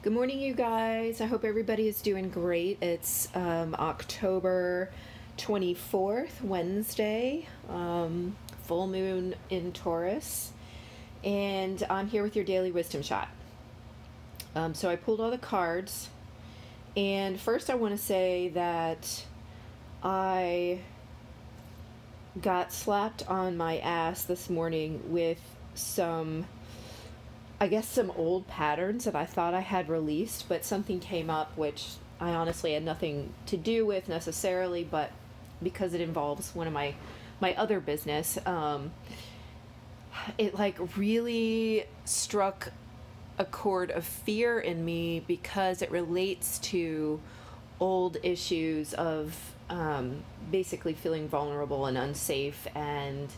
Good morning, you guys. I hope everybody is doing great. It's October 24th, Wednesday, full moon in Taurus, and I'm here with your daily wisdom shot. So I pulled all the cards, and first I want to say that I got slapped on my ass this morning with some old patterns that I thought I had released, but something came up which I honestly had nothing to do with necessarily, but because it involves one of my other business, it like really struck a chord of fear in me because it relates to old issues of basically feeling vulnerable and unsafe, and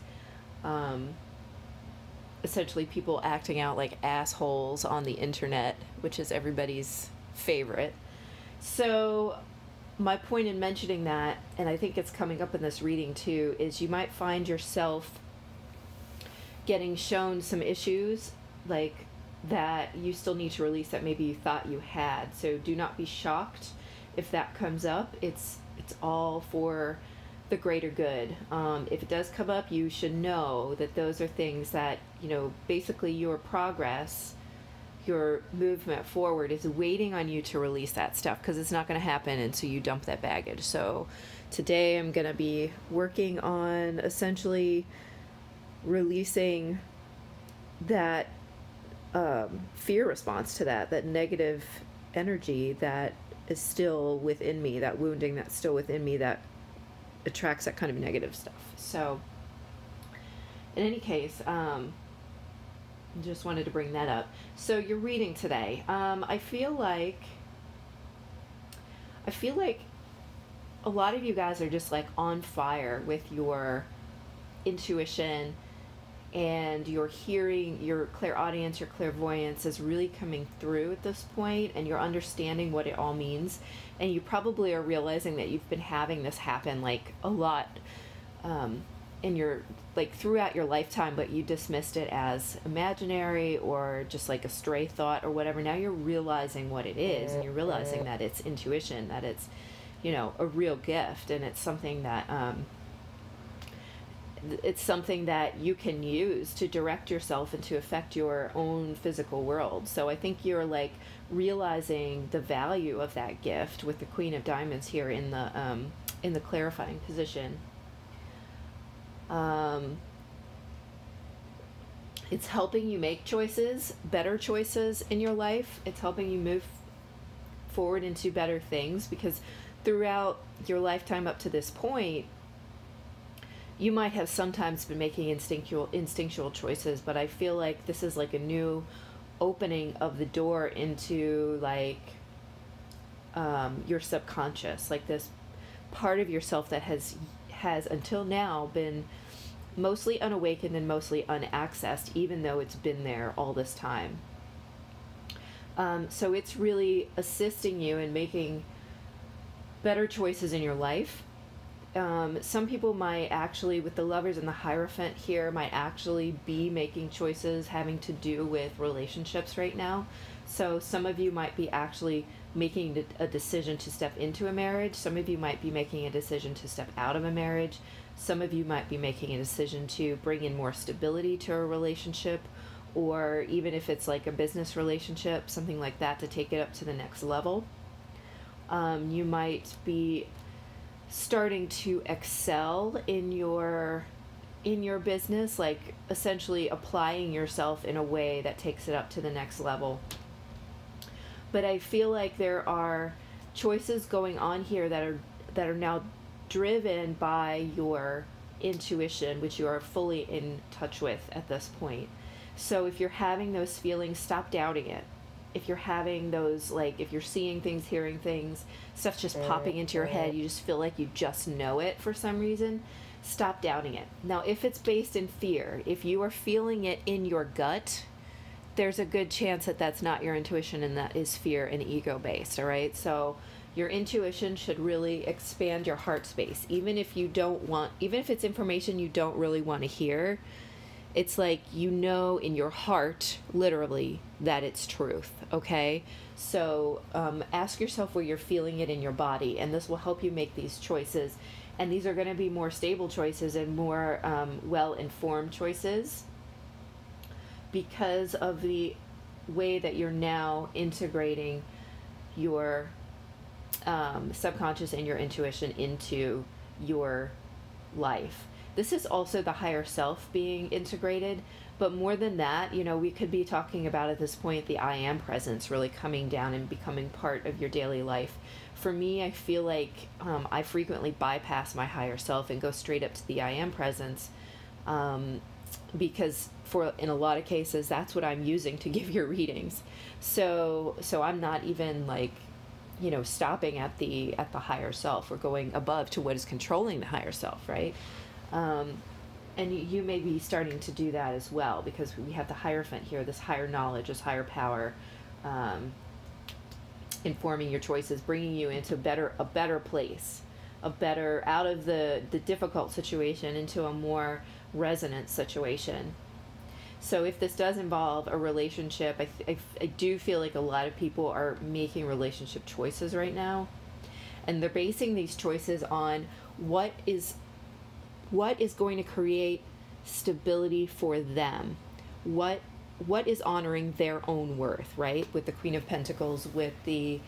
essentially people acting out like assholes on the internet, which is everybody's favorite. So my point in mentioning that, and I think it's coming up in this reading too, is you might find yourself getting shown some issues like that you still need to release that maybe you thought you had. So do not be shocked if that comes up. It's all for the greater good. If it does come up, you should know that those are things that, basically your progress, your movement forward is waiting on you to release that stuff, because it's not going to happen until you dump that baggage. So today I'm going to be working on essentially releasing that fear response to that negative energy that is still within me, that wounding that's still within me that attracts that kind of negative stuff. So in any case, just wanted to bring that up. So your reading today, I feel like a lot of you guys are just like on fire with your intuition, and your hearing, your clairaudience, your clairvoyance is really coming through at this point, and you're understanding what it all means. And you probably are realizing that you've been having this happen like a lot in your, like throughout your lifetime, but you dismissed it as imaginary or just like a stray thought or whatever. Now you're realizing what it is, and you're realizing that it's intuition, that it's, a real gift, and it's something that you can use to direct yourself and to affect your own physical world. So I think you're like realizing the value of that gift with the Queen of Diamonds here in the clarifying position. It's helping you make choices, better choices in your life. It's helping you move forward into better things, because throughout your lifetime up to this point, you might have sometimes been making instinctual choices, but I feel like this is like a new opening of the door into like your subconscious, like this part of yourself that has until now been mostly unawakened and mostly unaccessed, even though it's been there all this time. So it's really assisting you in making better choices in your life. Some people might actually, with the Lovers and the Hierophant here, might actually be making choices having to do with relationships right now. So some of you might be actually making a decision to step into a marriage. Some of you might be making a decision to step out of a marriage. Some of you might be making a decision to bring in more stability to a relationship, or even if it's like a business relationship, something like that, to take it up to the next level. You might be starting to excel in your business, like essentially applying yourself in a way that takes it up to the next level. But I feel like there are choices going on here that are now driven by your intuition, which you are fully in touch with at this point. So if you're having those feelings, stop doubting it. If you're having those, like, if you're seeing things, hearing things, stuff just popping into your head, you just feel like you just know it for some reason, stop doubting it. Now, if it's based in fear, if you are feeling it in your gut, there's a good chance that that's not your intuition, and that is fear and ego based, all right? So your intuition should really expand your heart space. Even if it's information you don't really want to hear, it's like, you know, in your heart, literally, that it's truth. Okay. So ask yourself where you're feeling it in your body, and this will help you make these choices. And these are going to be more stable choices and more well-informed choices, because of the way that you're now integrating your subconscious and your intuition into your life. This is also the higher self being integrated, but more than that, you know, we could be talking about at this point the I am presence really coming down and becoming part of your daily life. For me, I feel like I frequently bypass my higher self and go straight up to the I am presence, because in a lot of cases, that's what I'm using to give your readings. So I'm not even like, you know, stopping at the higher self. We're going above to what is controlling the higher self, right? And you may be starting to do that as well, because we have the Hierophant here, this higher knowledge, this higher power, informing your choices, bringing you into a better place, out of the difficult situation into a more resonant situation. So if this does involve a relationship, I do feel like a lot of people are making relationship choices right now, and they're basing these choices on what is going to create stability for them, what is honoring their own worth, right? With the Queen of Pentacles, with the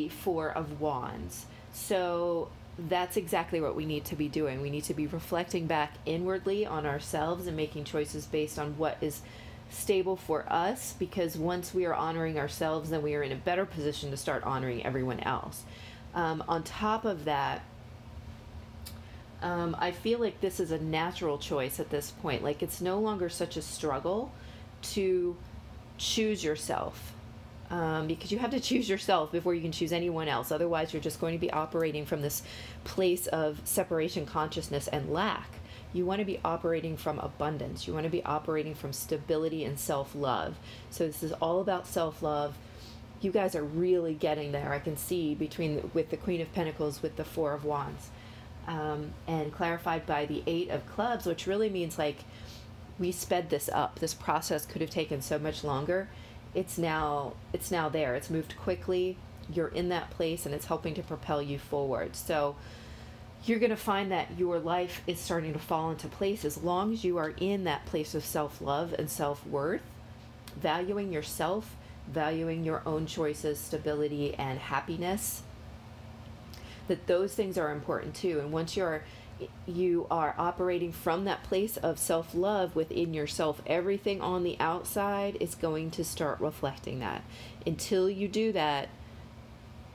Four of Wands. So that's exactly what we need to be doing. We need to be reflecting back inwardly on ourselves and making choices based on what is stable for us, because once we are honoring ourselves, then we are in a better position to start honoring everyone else. On top of that, I feel like this is a natural choice at this point. Like, it's no longer such a struggle to choose yourself, because you have to choose yourself before you can choose anyone else. Otherwise, you're just going to be operating from this place of separation consciousness and lack. You want to be operating from abundance. You want to be operating from stability and self-love. So this is all about self-love. You guys are really getting there. I can see with the Queen of Pentacles, with the Four of Wands. And clarified by the Eight of Clubs, which really means like we sped this up. This process could have taken so much longer. It's now there. It's moved quickly. You're in that place, and it's helping to propel you forward. So you're going to find that your life is starting to fall into place as long as you are in that place of self-love and self-worth, valuing yourself, valuing your own choices, stability, and happiness. That those things are important too. And once you are operating from that place of self-love within yourself, everything on the outside is going to start reflecting that. Until you do that,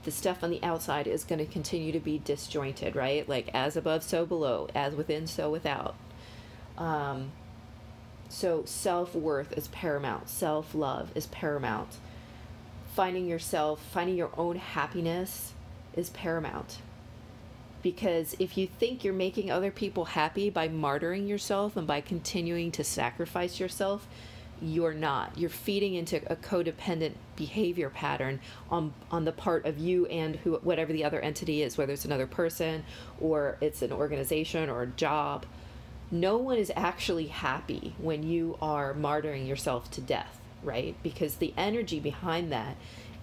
the stuff on the outside is going to continue to be disjointed, right? Like, as above, so below, as within, so without. So self-worth is paramount. Self-love is paramount. Finding yourself, finding your own happiness is paramount. Because if you think you're making other people happy by martyring yourself and by continuing to sacrifice yourself, you're not. You're feeding into a codependent behavior pattern on the part of you and whatever the other entity is, whether it's another person or it's an organization or a job. No one is actually happy when you are martyring yourself to death, right? Because the energy behind that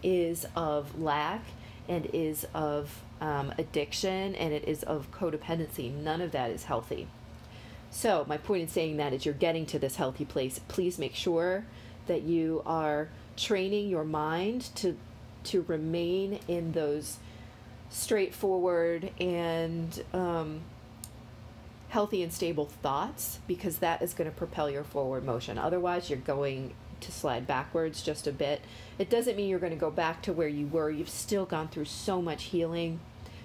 is of lack, and is of addiction, and it is of codependency. None of that is healthy. So my point in saying that is, you're getting to this healthy place. Please make sure that you are training your mind to remain in those straightforward and healthy and stable thoughts, because that is going to propel your forward motion. Otherwise, you're going to slide backwards just a bit. It doesn't mean you're going to go back to where you were. You've still gone through so much healing.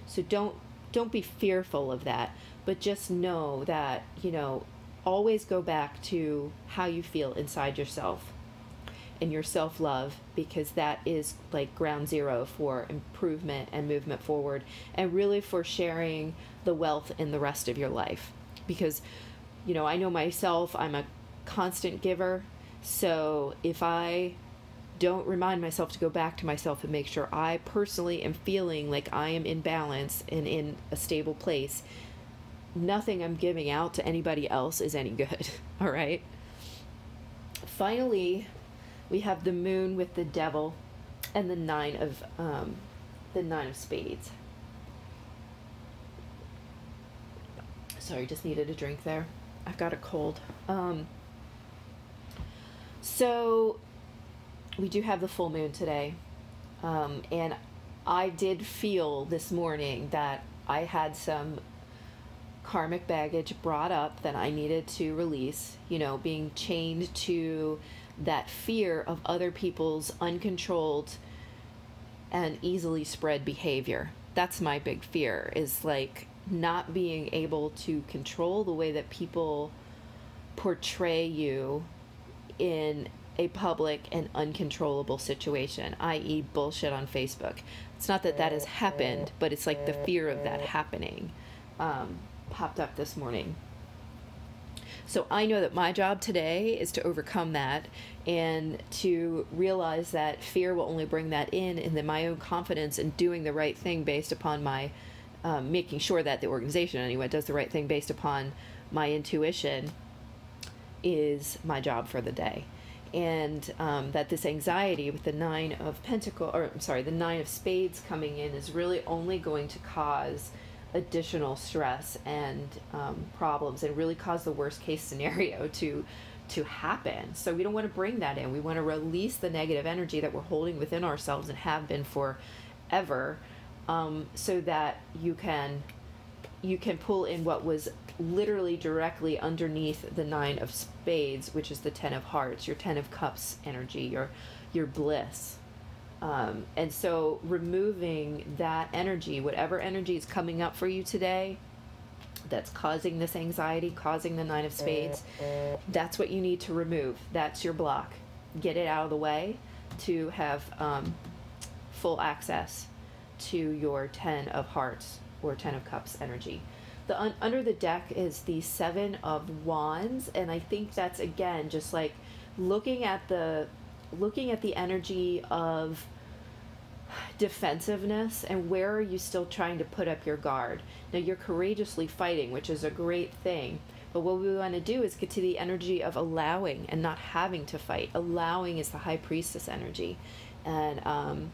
So don't be fearful of that, but just know that, always go back to how you feel inside yourself and your self-love, because that is like ground zero for improvement and movement forward, and really for sharing the wealth in the rest of your life. Because, I know myself, I'm a constant giver. So if I don't remind myself to go back to myself and make sure I personally am feeling like I am in balance and in a stable place, nothing I'm giving out to anybody else is any good. All right. Finally, we have the moon with the devil and the nine of spades. Sorry, just needed a drink there. I've got a cold. So we do have the full moon today. And I did feel this morning that I had some karmic baggage brought up that I needed to release, you know, being chained to that fear of other people's uncontrolled and easily spread behavior. That's my big fear, is like not being able to control the way that people portray you in a public and uncontrollable situation, i.e. bullshit on Facebook. It's not that that has happened, but it's like the fear of that happening popped up this morning. So I know that my job today is to overcome that and to realize that fear will only bring that in, and then my own confidence in doing the right thing based upon my making sure that the organization anyway does the right thing based upon my intuition is my job for the day. And that this anxiety with the nine of the nine of spades coming in is really only going to cause additional stress and problems, and really cause the worst case scenario to happen. So we don't want to bring that in. We want to release the negative energy that we're holding within ourselves and have been forever, so that you can pull in what was literally directly underneath the nine of spades, which is the 10 of hearts, your 10 of cups energy, your bliss. And so removing that energy, whatever energy is coming up for you today that's causing this anxiety, causing the nine of spades, that's what you need to remove. That's your block. Get it out of the way to have full access to your 10 of hearts or 10 of cups energy. The under the deck is the 7 of wands, and I think that's again just like looking at the energy of defensiveness, and where are you still trying to put up your guard. Now you're courageously fighting, which is a great thing, but what we want to do is get to the energy of allowing and not having to fight. Allowing is the high priestess energy, and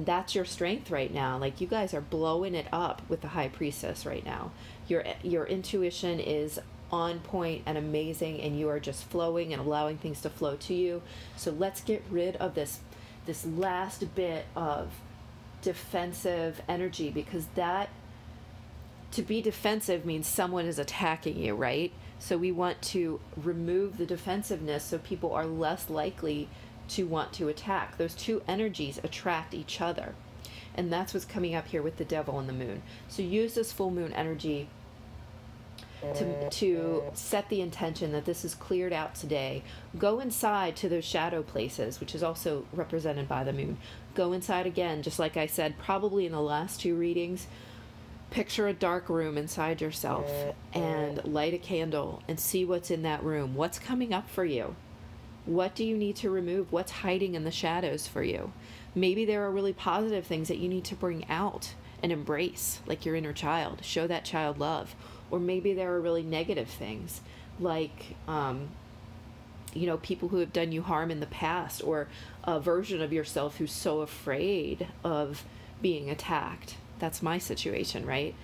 that's your strength right now. Like, you guys are blowing it up with the high priestess right now. Your intuition is on point and amazing, and you are just flowing and allowing things to flow to you. So let's get rid of this last bit of defensive energy, because that, to be defensive means someone is attacking you, right? So we want to remove the defensiveness so people are less likely to want to attack. Those two energies attract each other, and that's what's coming up here with the devil and the moon. So use this full moon energy to set the intention that this is cleared out today. Go inside to those shadow places, which is also represented by the moon. Go inside again, just like I said, probably in the last two readings. Picture a dark room inside yourself and light a candle and see what's in that room. What's coming up for you? What do you need to remove? What's hiding in the shadows for you? Maybe there are really positive things that you need to bring out and embrace, like your inner child. Show that child love. Or maybe there are really negative things, like, people who have done you harm in the past, or a version of yourself who's so afraid of being attacked. That's my situation, right?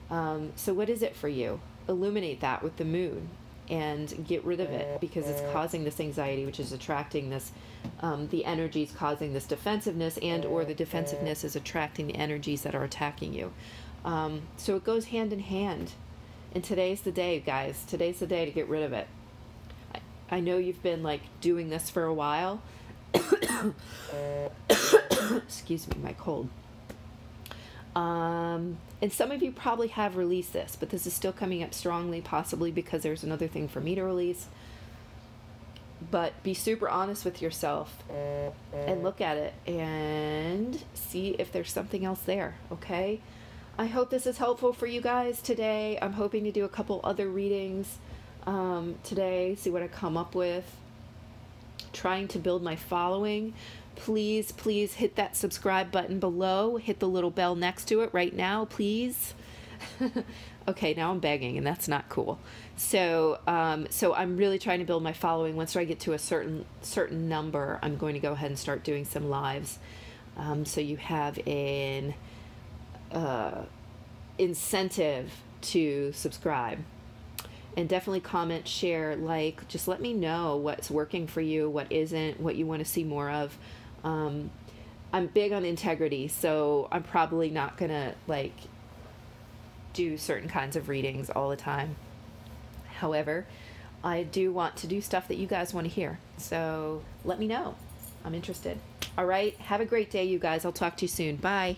So what is it for you? Illuminate that with the moon and get rid of it, because it's causing this anxiety, which is attracting this, the energies causing this defensiveness, and or the defensiveness is attracting the energies that are attacking you. So it goes hand in hand. And today's the day, guys. Today's the day to get rid of it. I know you've been like doing this for a while. Excuse me, my cold. And some of you probably have released this, but this is still coming up strongly, possibly because there's another thing for me to release. But be super honest with yourself and look at it and see if there's something else there, okay? I hope this is helpful for you guys today. I'm hoping to do a couple other readings today, see what I come up with. Trying to build my following. Please, please hit that subscribe button below. Hit the little bell next to it right now, please. okay, now I'm begging, and that's not cool. So so I'm really trying to build my following. Once I get to a certain number, I'm going to go ahead and start doing some lives. So you have an incentive to subscribe. And definitely comment, share, like, just let me know what's working for you, what isn't, what you want to see more of. I'm big on integrity, so I'm probably not going to, like, do certain kinds of readings all the time. However, I do want to do stuff that you guys want to hear. So let me know. I'm interested. All right. Have a great day, you guys. I'll talk to you soon. Bye.